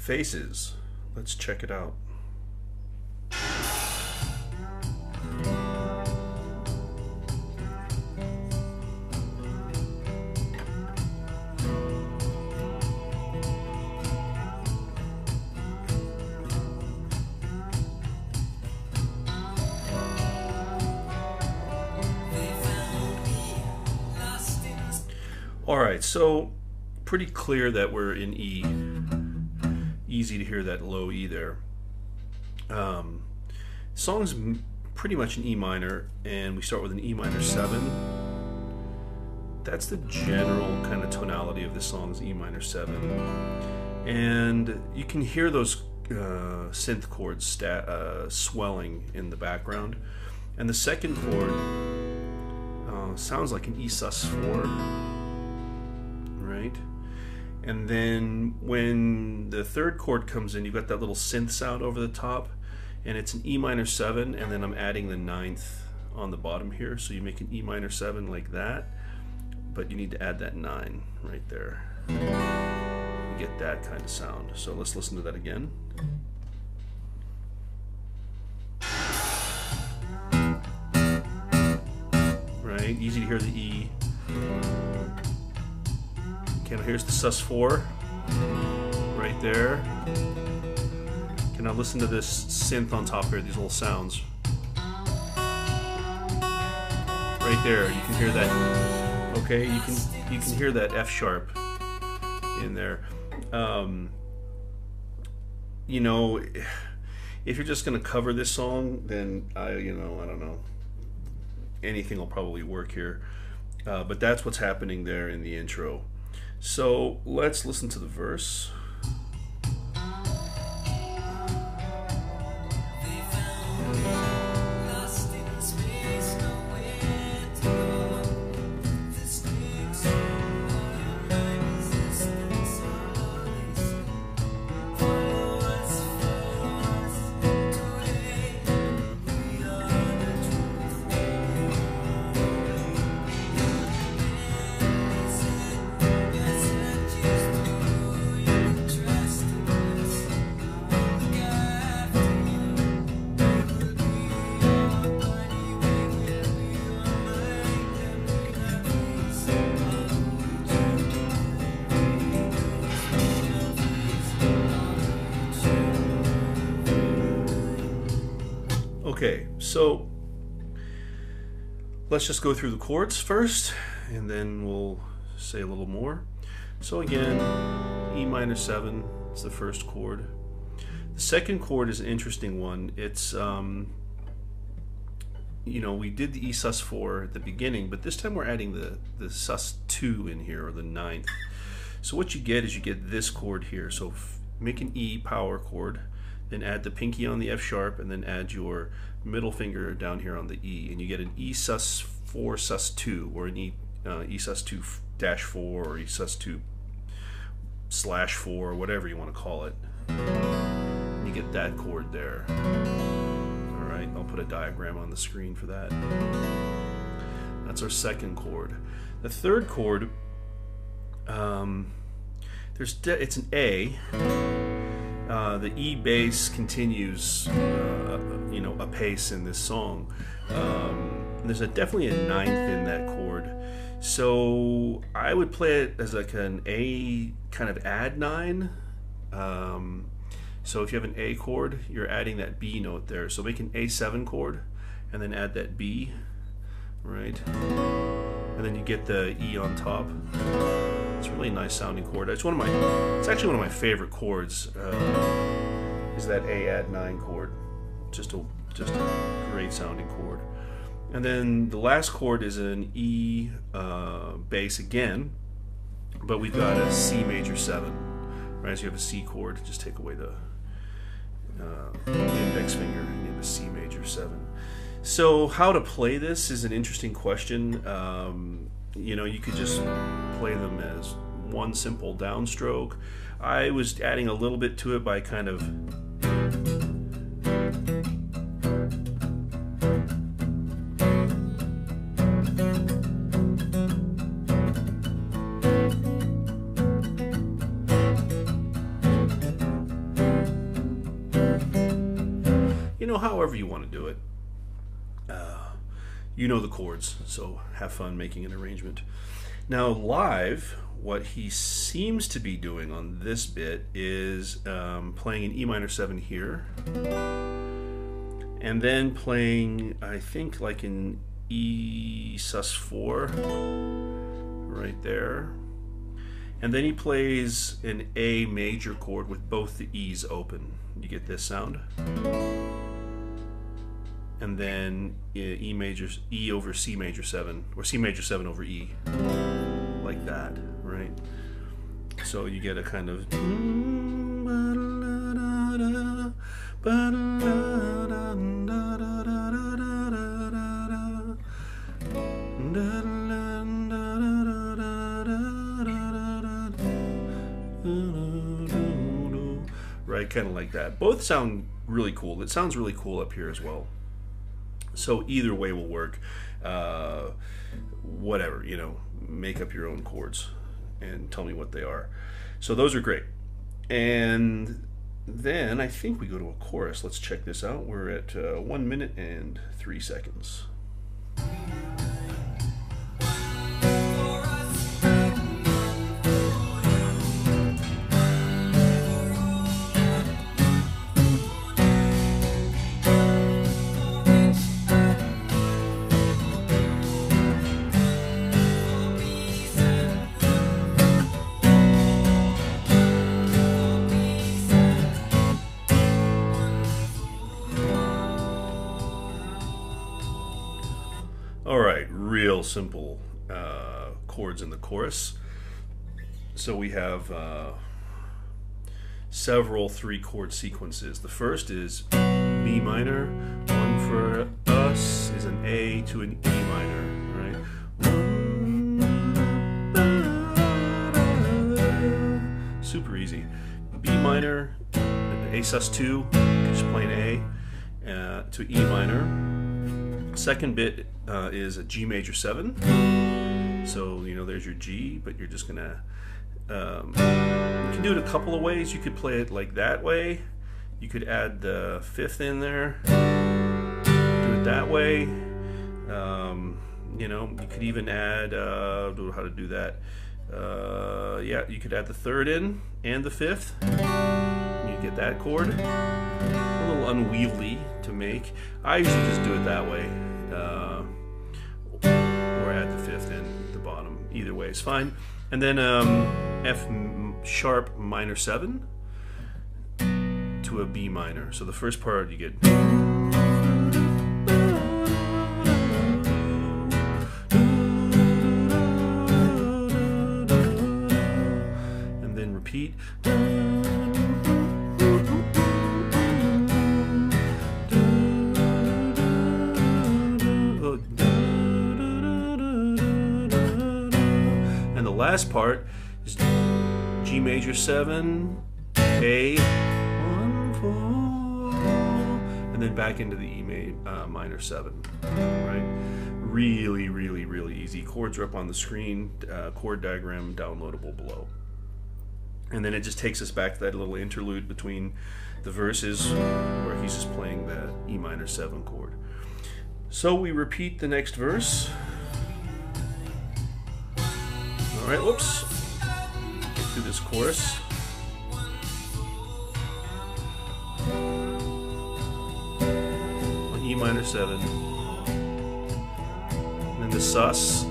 Faces. Let's check it out. Alright, so pretty clear that we're in E. Easy to hear that low E there. Song's pretty much in E minor, and we start with an E minor 7. That's the general kind of tonality of this song, is E minor 7. And you can hear those synth chords swelling in the background. And the second chord sounds like an E sus4. Right? And then when the third chord comes in, you've got that little synth sound over the top, and it's an E minor 7, and then I'm adding the 9th on the bottom here, so you make an E minor 7 like that, but you need to add that 9 right there. You get that kind of sound. So let's listen to that again. Right? Easy to hear the E. Okay, now here's the sus4 right there. Okay, now listen to this synth on top here, these little sounds. Right there, you can hear that. Okay, you can hear that F sharp in there. You know, if you're just gonna cover this song, then I don't know. Anything will probably work here. But that's what's happening there in the intro. So let's listen to the verse. Okay, so let's just go through the chords first, and then we'll say a little more. So again, E minor 7 is the first chord. The second chord is an interesting one. It's, you know, we did the E sus4 at the beginning, but this time we're adding the sus2 in here, or the 9th. So what you get is you get this chord here. So make an E power chord, then add the pinky on the F sharp, and then add your middle finger down here on the E, and you get an E sus4 sus2, or an E sus2 -4, or E sus2 /4, or whatever you want to call it. And you get that chord there. All right, I'll put a diagram on the screen for that. That's our second chord. The third chord, it's an A. The E bass continues, you know, apace in this song. There's definitely a 9th in that chord, so I would play it as like an A kind of add 9. So if you have an A chord, you're adding that B note there. So make an A7 chord, and then add that B, right? And then you get the E on top. It's a really nice sounding chord. It's actually one of my favorite chords. Is that A add 9 chord? Just a great sounding chord. And then the last chord is an E bass again, but we've got a C major 7. Right, so you have a C chord. Just take away the index finger, and you have a C major 7. So how to play this is an interesting question. You know, you could just play them as one simple downstroke. I was adding a little bit to it by kind of you know, however you want to do it. You know the chords, so have fun making an arrangement. Now live, what he seems to be doing on this bit is playing an E minor 7 here, and then playing, I think, like an E sus4 right there, and then he plays an A major chord with both the E's open. You get this sound, and then E over C major 7, or C major 7 over E, like that, right? So you get a kind of, right, kind of like that. Both sound really cool. It sounds really cool up here as well. So either way will work. Whatever, you know, make up your own chords and tell me what they are. So those are great. And then I think we go to a chorus. Let's check this out. We're at 1 minute and 3 seconds. Alright, real simple chords in the chorus. So we have several 3-chord sequences. The first is B minor, 1 for us is an A to an E minor, right? Super easy. B minor, A sus2, just plain A, to E minor. Second bit is a G major 7. So, you know, there's your G, but you're just gonna, you can do it a couple of ways. You could play it like that way. You could add the 5th in there, do it that way. You know, you could even add, don't know how to do that. Yeah, you could add the 3rd in and the 5th. You get that chord. A little unwieldy to make. I usually just do it that way, or add the 5th in at the bottom. Either way is fine. And then F sharp minor 7 to a B minor. So the first part you get, and then repeat. Last part is G major 7, A, 1, 4, and then back into the E minor 7, right? Really, really, really easy. Chords are up on the screen, chord diagram downloadable below. And then it just takes us back to that little interlude between the verses where he's just playing the E minor 7 chord. So we repeat the next verse. Alright, whoops. Get through this chorus. On E minor 7. And then the sus.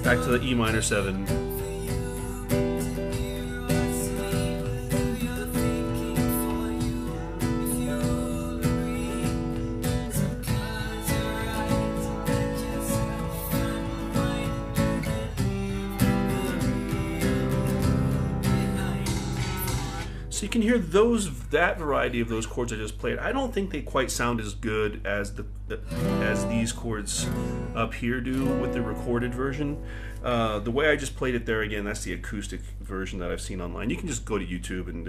Back to the E minor 7. So you can hear that variety of those chords I just played. I don't think they quite sound as good as as these chords up here do with the recorded version. The way I just played it there, again, that's the acoustic version that I've seen online. You can just go to YouTube and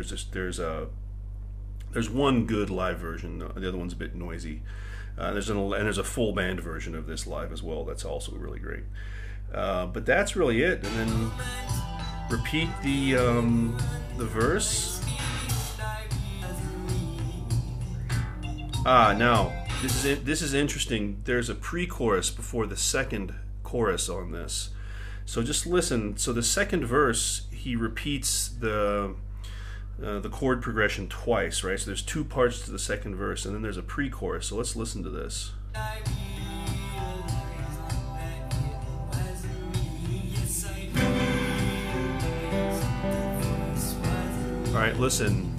there's one good live version. The other one's a bit noisy. There's a full band version of this live as well. That's also really great. But that's really it. And then repeat the Now this is interesting. There's a pre-chorus before the second chorus on this. So just listen. So the second verse, he repeats the chord progression twice, right? So there's two parts to the second verse, and then there's a pre-chorus. So let's listen to this. All right, listen.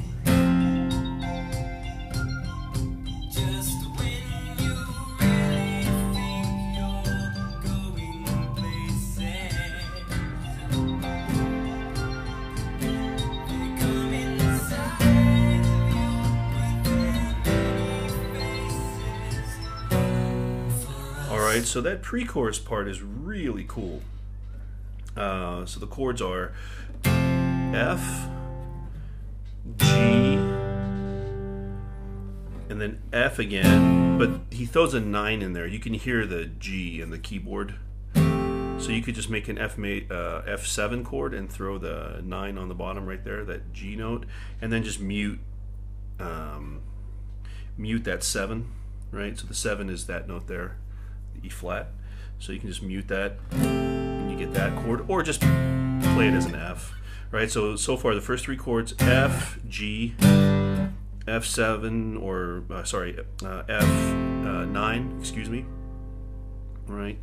Alright, so that pre-chorus part is really cool. So the chords are F, G, and then F again, but he throws a 9 in there. You can hear the G in the keyboard. So you could just make an F7 chord and throw the 9 on the bottom right there, that G note, and then just mute that 7, right? So the 7 is that note there, the E flat. So you can just mute that and you get that chord, or just play it as an F, right? So far the first three chords, F, G, F7, or F9, excuse me, right?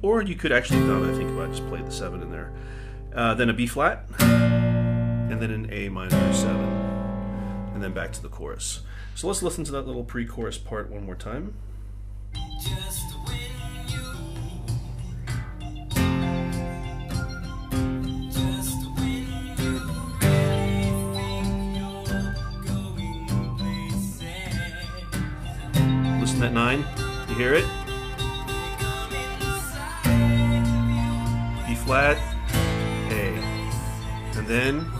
Or you could actually, now that I think about it, just play the 7 in there. Then a B flat, and then an A minor 7, and then back to the chorus. So let's listen to that little pre-chorus part one more time. Just when listen to that 9, you hear it? B flat, A, and then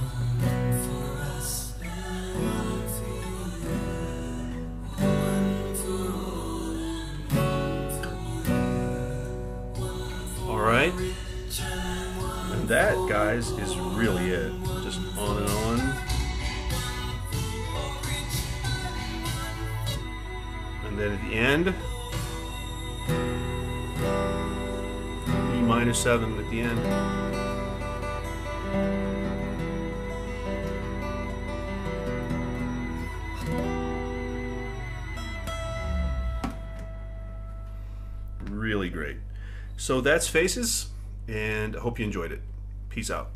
alright, and that, guys, is really it. Just on and on. And then at the end, E minor 7 at the end. Really great. So that's Faces, and I hope you enjoyed it. Peace out.